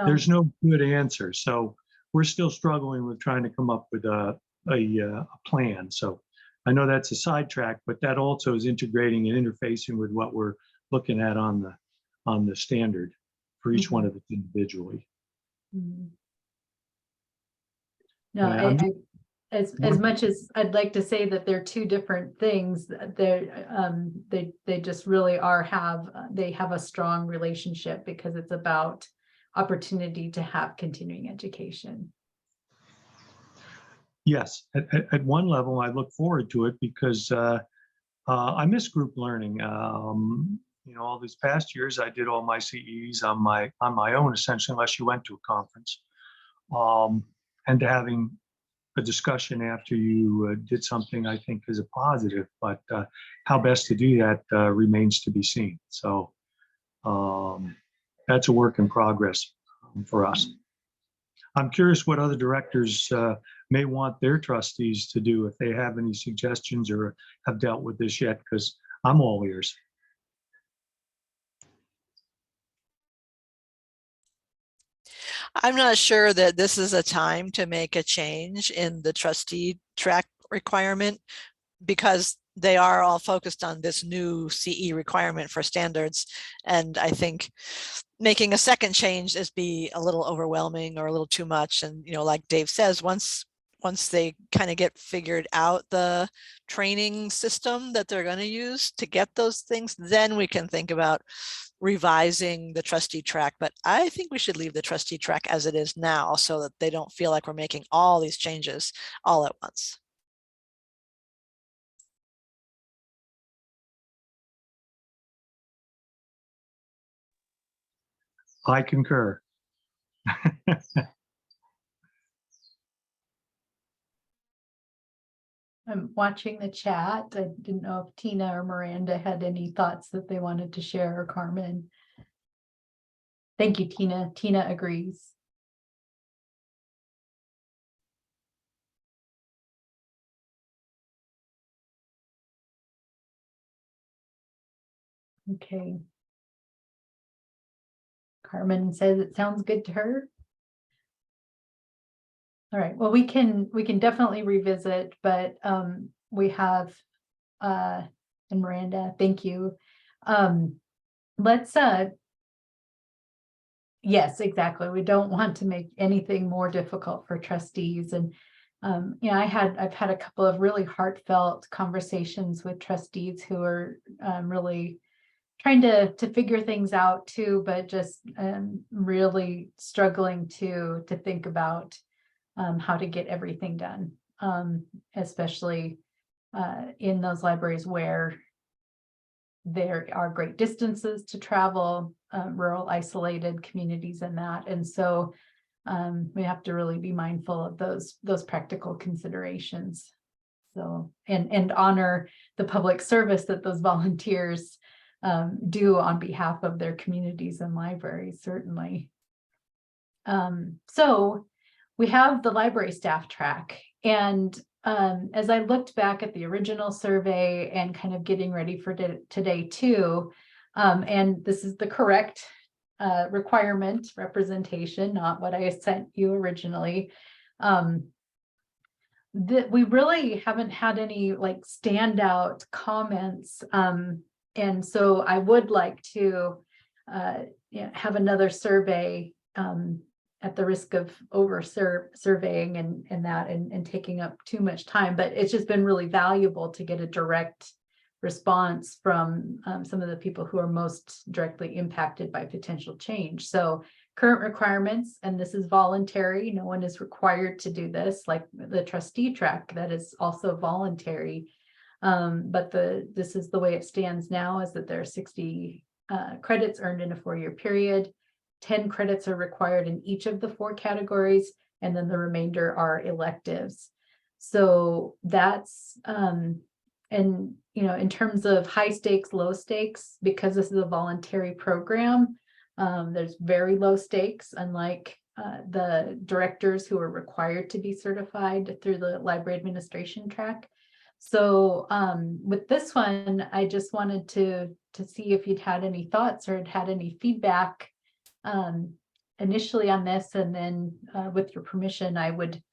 there's no good answer. So we're still struggling with trying to come up with a plan. So I know that's a sidetrack, but that also is integrating and interfacing with what we're looking at on the standard for each one of us individually. No, as much as I'd like to say that they're two different things, they just really they have a strong relationship, because it's about opportunity to have continuing education. Yes, at one level, I look forward to it because I miss group learning. All these past years, I did all my CEs on my own, essentially, unless you went to a conference. And having a discussion after you did something, I think, is a positive. But how best to do that remains to be seen. So that's a work in progress for us. I'm curious what other directors may want their trustees to do, if they have any suggestions or have dealt with this yet, because I'm all ears. I'm not sure that this is a time to make a change in the trustee track requirement, because they are all focused on this new CE requirement for standards. And I think making a second change is be a little overwhelming or a little too much. And, like Dave says, once they kind of get figured out the training system that they're going to use to get those things, then we can think about revising the trustee track. But I think we should leave the trustee track as it is now, so that they don't feel like we're making all these changes all at once. I concur. I'm watching the chat. I didn't know if Tina or Miranda had any thoughts that they wanted to share, or Carmen. Thank you, Tina. Tina agrees. Okay. Carmen says it sounds good to her. All right, well, we can definitely revisit, but we have and Miranda, thank you. Let's yes, exactly. We don't want to make anything more difficult for trustees. And I've had a couple of really heartfelt conversations with trustees who are really trying to figure things out too, but just really struggling to think about how to get everything done, especially in those libraries where there are great distances to travel, rural isolated communities and that. And so we have to really be mindful of those practical considerations. So, and honor the public service that those volunteers do on behalf of their communities and libraries, certainly. So we have the library staff track, and as I looked back at the original survey and kind of getting ready for today too, and this is the correct requirement representation, not what I sent you originally. That we really haven't had any like standout comments, and so I would like to have another survey at the risk of over surveying and taking up too much time, but it's just been really valuable to get a direct response from some of the people who are most directly impacted by potential change. So current requirements, and this is voluntary, no one is required to do this, like the trustee track that is also voluntary. But this is the way it stands now, is that there are 60 credits earned in a 4-year period. 10 credits are required in each of the 4 categories, and then the remainder are electives. So that's, and in terms of high stakes, low stakes, because this is a voluntary program, there's very low stakes, unlike the directors who are required to be certified through the library administration track. So with this one, I just wanted to see if you'd had any thoughts or had any feedback initially on this, and then with your permission, I would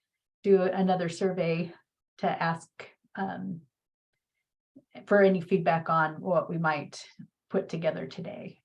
do another survey to ask for any feedback on what we might put together today.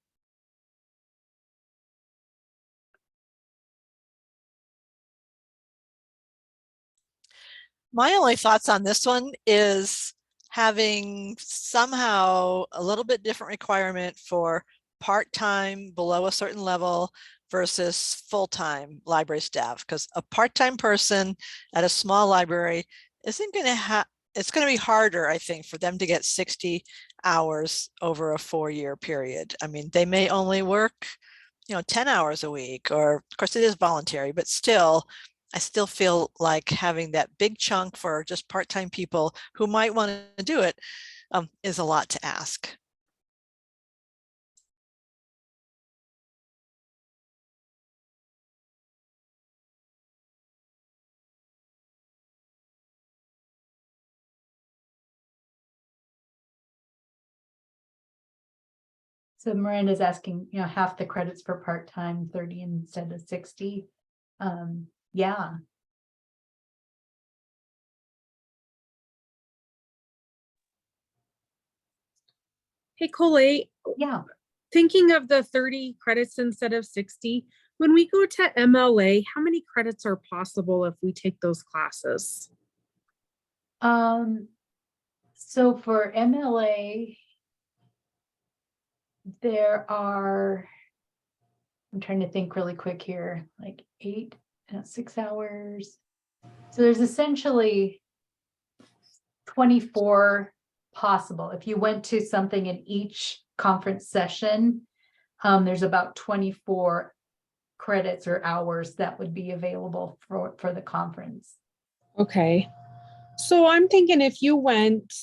My only thoughts on this one is having somehow a little bit different requirement for part-time below a certain level, versus full-time library staff, because a part-time person at a small library isn't going to have, it's going to be harder, I think, for them to get 60 hours over a 4-year period. I mean, they may only work, 10 hours a week, or of course it is voluntary, but still, I still feel like having that big chunk for just part-time people who might want to do it is a lot to ask. So Miranda's asking, half the credits for part-time, 30 instead of 60. Yeah, Hey, Colette, yeah. thinking of the 30 credits instead of 60, when we go to MLA, how many credits are possible if we take those classes? So for MLA, there are, I'm trying to think really quick here, like 6 hours. So there's essentially 24 possible. If you went to something in each conference session, there's about 24 credits or hours that would be available for the conference. Okay. So I'm thinking if you went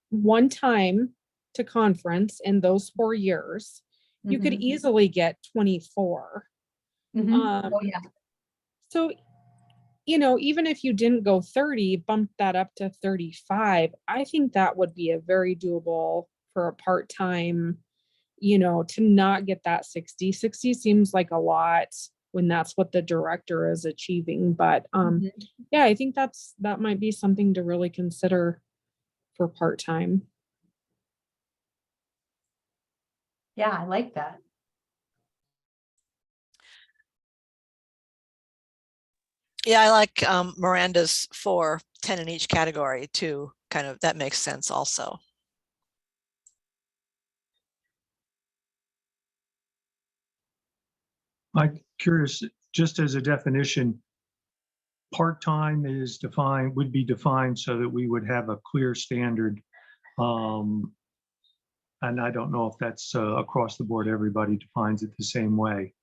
one time to conference in those 4 years, you could Mhm. easily get 24. Mhm. Um, Oh, yeah. So, even if you didn't go 30, bump that up to 35. I think that would be a very doable for a part-time, to not get that 60. 60 seems like a lot when that's what the director is achieving. But Mhm. yeah, I think that might be something to really consider for part-time. Yeah, I like that. Yeah, I like Miranda's 4, 10 in each category too. Kind of, that makes sense also. I'm curious, just as a definition, part-time is defined, would be defined so that we would have a clear standard. And I don't know if that's across the board, everybody defines it the same way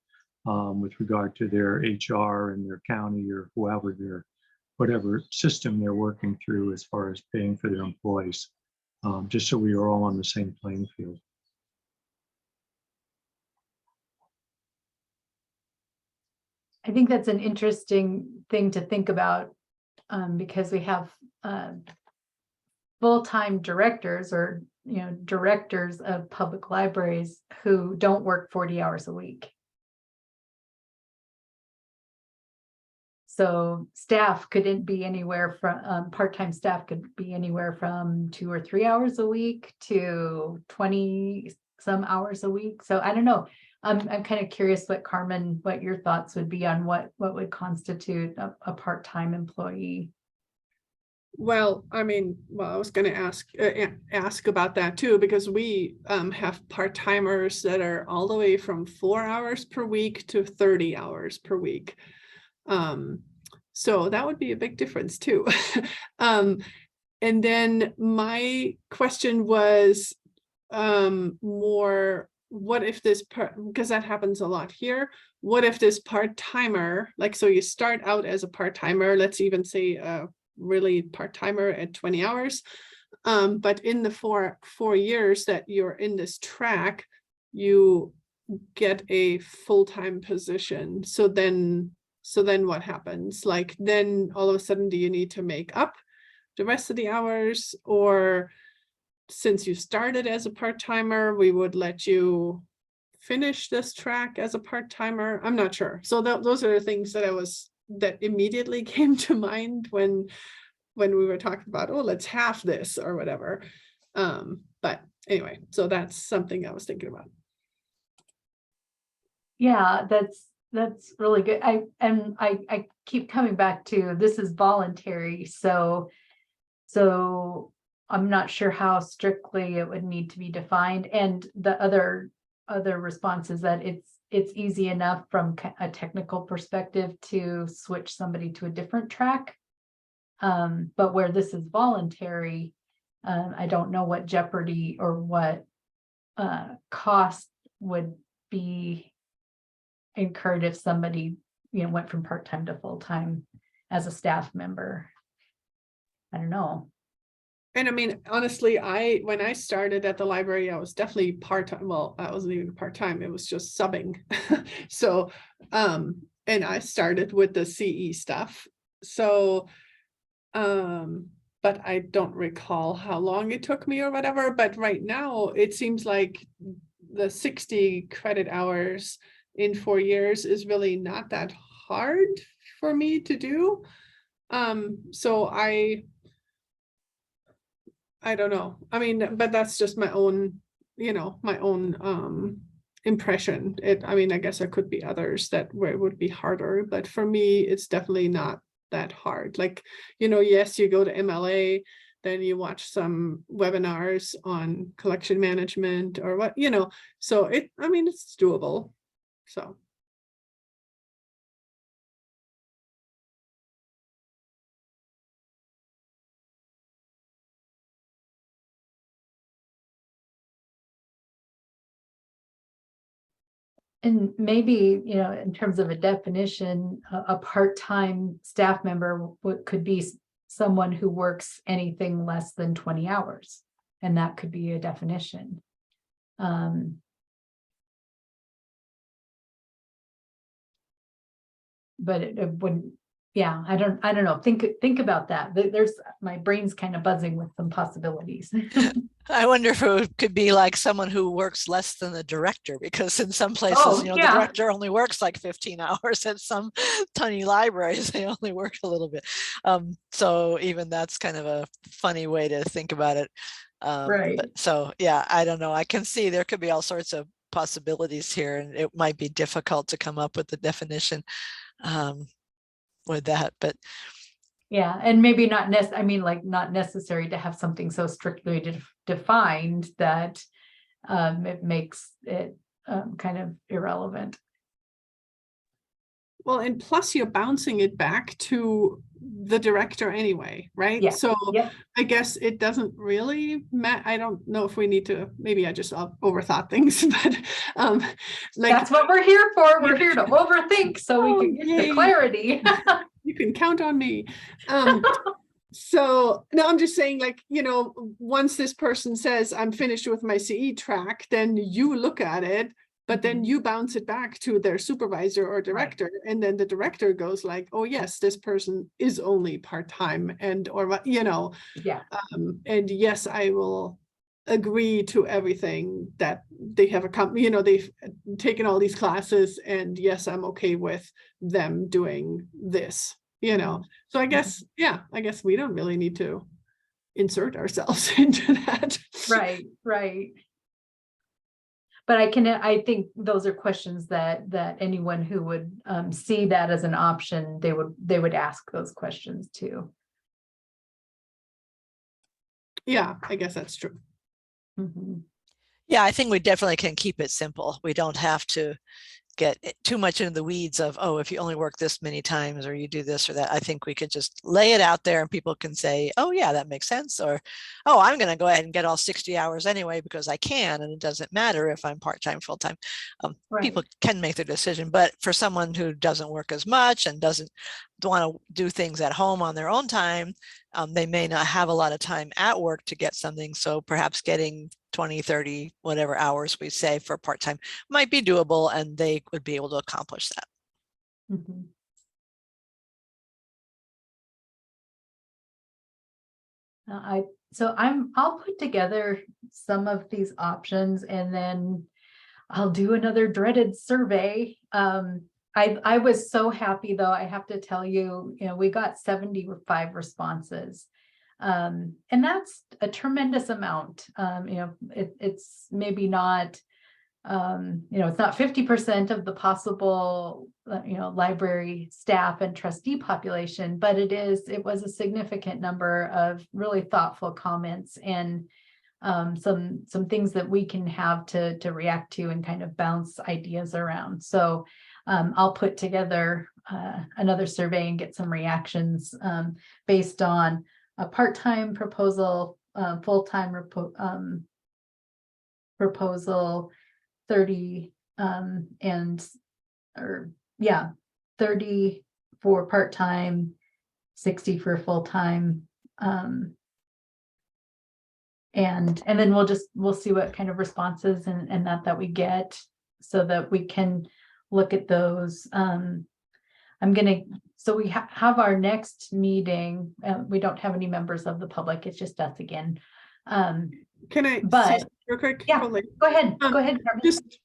with regard to their HR and their county or whatever system they're working through as far as paying for their employees, just so we are all on the same playing field. I think that's an interesting thing to think about, because we have full-time directors or directors of public libraries who don't work 40 hours a week. So staff couldn't be anywhere from part-time staff could be anywhere from 2 or 3 hours a week to 20 some hours a week. So I don't know. I'm kind of curious what your thoughts would be on what would constitute a part-time employee. Well, I was going to ask about that too, because we have part-timers that are all the way from 4 hours per week to 30 hours per week. So that would be a big difference too. And then my question was more, what if this because that happens a lot here. What if this part-timer, like, so you start out as a part-timer, let's even say really part-timer at 20 hours. But in the four years that you're in this track, you get a full-time position. So then what happens? Like, then all of a sudden, do you need to make up the rest of the hours? Or since you started as a part-timer, we would let you finish this track as a part-timer? I'm not sure. So those are the things that immediately came to mind when we were talking about, oh, let's half this or whatever. But anyway, so that's something I was thinking about. Yeah, that's really good. I keep coming back to, this is voluntary, so I'm not sure how strictly it would need to be defined. And the other response is that it's easy enough from a technical perspective to switch somebody to a different track. But where this is voluntary, I don't know what jeopardy or what cost would be incurred if somebody, went from part-time to full-time as a staff member. I don't know. And I mean, honestly, when I started at the library, I was definitely part-time. Well, I wasn't even part-time, it was just subbing. So, and I started with the CE stuff. So, but I don't recall how long it took me or whatever, but right now it seems like the 60 credit hours in 4 years is really not that hard for me to do. So I don't know. I mean, but that's just my own, my own impression. I mean, I guess there could be others where it would be harder, but for me, it's definitely not that hard. Like, yes, you go to MLA, then you watch some webinars on collection management or what, so I mean, it's doable. So. And maybe, in terms of a definition, a part-time staff member could be someone who works anything less than 20 hours. And that could be a definition. But it wouldn't, yeah, I don't know. Think about that. My brain's kind of buzzing with some possibilities. I wonder if it could be like someone who works less than the director, because in some places, the yeah. director only works like 15 hours. At some tiny libraries, they only work a little bit. So even that's kind of a funny way to think about it. Right. So yeah, I don't know. I can see there could be all sorts of possibilities here, and it might be difficult to come up with the definition with that, but yeah, and maybe not not necessary to have something so strictly defined that it makes it kind of irrelevant. Well, and plus you're bouncing it back to the director anyway, right? Yeah. So Yep. I guess it doesn't really matter. I don't know if we need to, maybe I just overthought things, but that's what we're here for. We're here to overthink so we can get the clarity. You can count on me. So no, I'm just saying, like, once this person says I'm finished with my CE track, then you look at it, but then you bounce it back to their supervisor or director, right. And then the director goes like, oh yes, this person is only part-time, and or what, yeah. And yes, I will agree to everything that they have they've taken all these classes, and yes, I'm okay with them doing this, so I guess, I guess we don't really need to insert ourselves into that. Right. But I think those are questions that anyone who would see that as an option, they would ask those questions too. Yeah, I guess that's true. Mm-hmm. Yeah, I think we definitely can keep it simple. We don't have to get too much into the weeds of, oh, if you only work this many times or you do this or that. I think we could just lay it out there and people can say, oh yeah, that makes sense. Or, oh, I'm going to go ahead and get all 60 hours anyway because I can, and it doesn't matter if I'm part-time, full-time. Right. People can make their decision, but for someone who doesn't work as much and doesn't want to do things at home on their own time, they may not have a lot of time at work to get something. So perhaps getting 20, 30, whatever hours we say for part-time might be doable, and they would be able to accomplish that. Mm-hmm. I'll put together some of these options, and then I'll do another dreaded survey. I was so happy, though, I have to tell you, we got 75 responses. And that's a tremendous amount. It's maybe not, it's not 50% of the possible, library staff and trustee population, but it was a significant number of really thoughtful comments. And some things that we can have to react to and kind of bounce ideas around. So I'll put together another survey and get some reactions based on a part-time proposal, full-time proposal, 30 or 30 for part-time, 60 for full-time. And then we'll see what kind of responses and that we get so that we can look at those. So we have our next meeting. We don't have any members of the public. It's just us again. Can I But say real quick? yeah, Holly? go ahead. Go ahead. Carmen. Just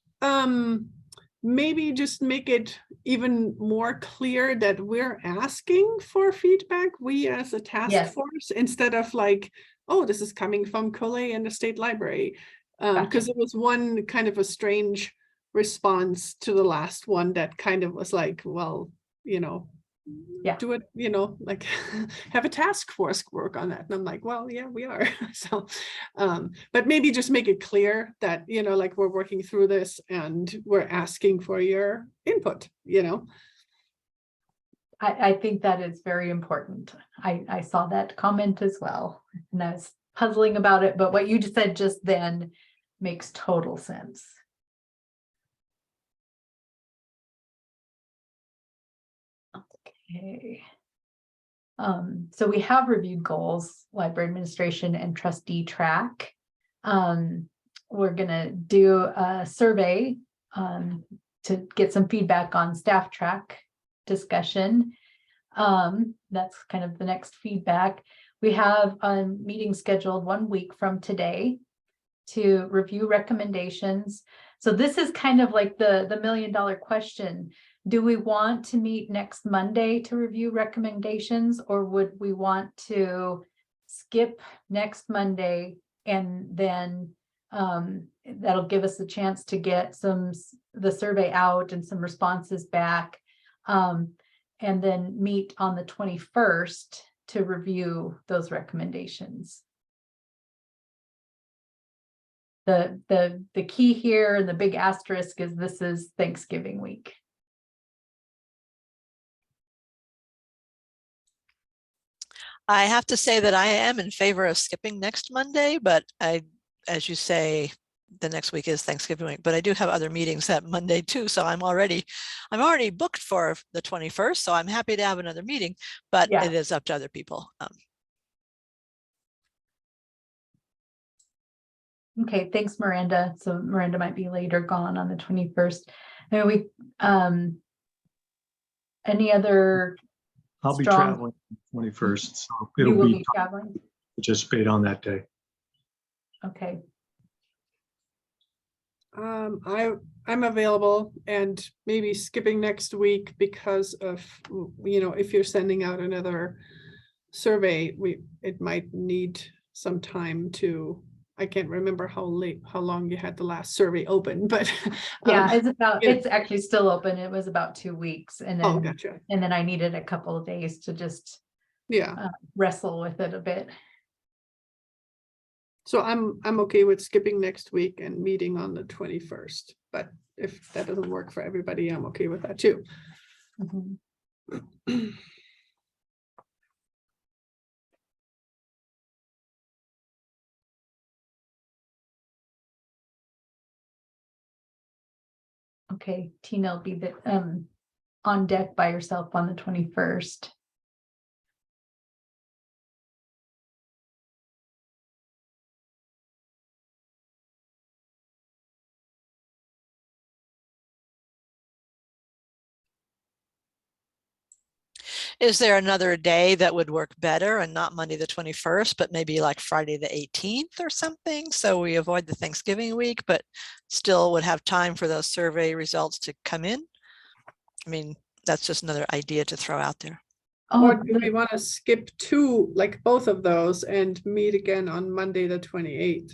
maybe just make it even more clear that we're asking for feedback, we as a task Yes. force, instead of like, oh, this is coming from Coley and the State Library. Because it was one kind of a strange response to the last one that kind of was like, well, Yeah. do it, like have a task force work on that. And I'm like, well, yeah, we are. So, but maybe just make it clear that, like we're working through this and we're asking for your input, I think that is very important. I saw that comment as well, and I was puzzling about it, but what you just said just then makes total sense. Okay. So we have reviewed goals, library administration and trustee track. We're gonna do a survey to get some feedback on staff track discussion. That's kind of the next feedback. We have a meeting scheduled 1 week from today to review recommendations. So this is kind of like the $1 million question. Do we want to meet next Monday to review recommendations, or would we want to skip next Monday and then that'll give us a chance to get the survey out and some responses back, and then meet on the 21st to review those recommendations? The key here and the big asterisk is this is Thanksgiving week. I have to say that I am in favor of skipping next Monday, but as you say, the next week is Thanksgiving week, but I do have other meetings that Monday too. So I'm already booked for the 21st. So I'm happy to have another meeting, but Yeah. it is up to other people. Okay, thanks, Miranda. So Miranda might be later gone on the 21st. And any other? I'll be strong- traveling on the 21st, so You it'll will be be traveling? participate on that day. Okay, I'm available, and maybe skipping next week because of, if you're sending out another survey, it might need some time to, I can't remember how long you had the last survey open, but yeah, it's actually still open. It was about 2 weeks, and oh, then gotcha. and then I needed a couple of days to just Yeah. wrestle with it a bit. So I'm okay with skipping next week and meeting on the 21st, but if that doesn't work for everybody, I'm okay with that too. Mhm. Okay, Tina will be on deck by herself on the 21st. Is there another day that would work better and not Monday the 21st, but maybe like Friday the 18th or something? So we avoid the Thanksgiving week, but still would have time for those survey results to come in. I mean, that's just another idea to throw out there. Or do we want to skip like both of those and meet again on Monday the 28th?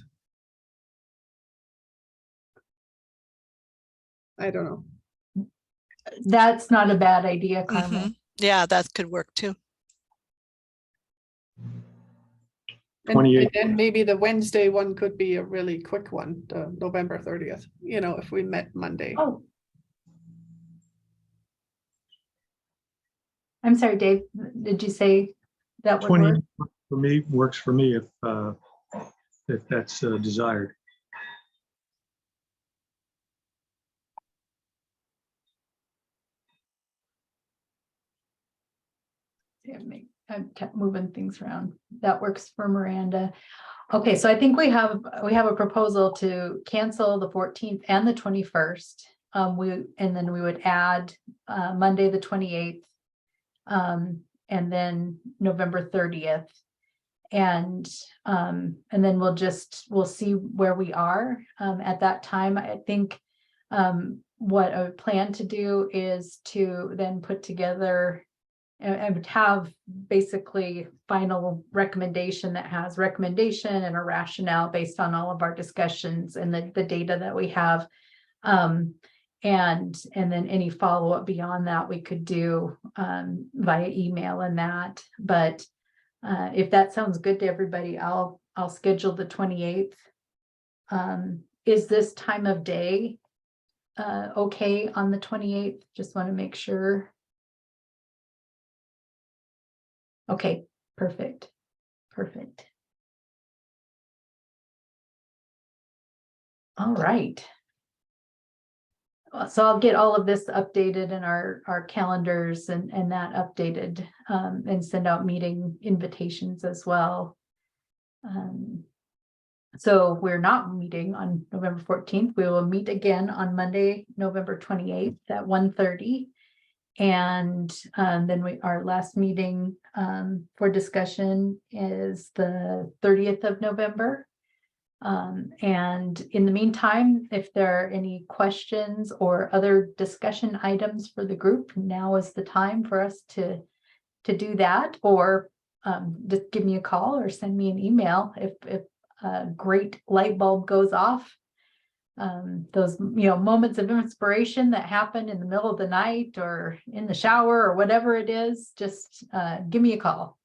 I don't know. That's not a bad idea, Carmen. Yeah, that could work too. And 28th. then maybe the Wednesday one could be a really quick one, the November 30th, you know, if we met Monday. Oh. I'm sorry, Dave, did you say that would 20 work? for me, works for me if that's desired. Yeah, I kept moving things around. That works for Miranda. Okay, so I think we have a proposal to cancel the 14th and the 21st. And then we would add Monday, the 28th, and then November 30th. And then we'll see where we are at that time. I think what I would plan to do is to then put together, I would have basically final recommendation that has recommendation and a rationale based on all of our discussions and the data that we have. And then any follow-up beyond that we could do via email and that. But if that sounds good to everybody, I'll schedule the 28th. Is this time of day okay on the 28th? Just want to make sure. Okay, perfect. Perfect. All right. So I'll get all of this updated in our calendars and that updated and send out meeting invitations as well. So we're not meeting on November 14th. We will meet again on Monday, November 28th at 1:30. And then our last meeting for discussion is the 30th of November. And in the meantime, if there are any questions or other discussion items for the group, now is the time for us to do that, or just give me a call or send me an email if a great light bulb goes off. Those moments of inspiration that happen in the middle of the night or in the shower or whatever it is, just give me a call.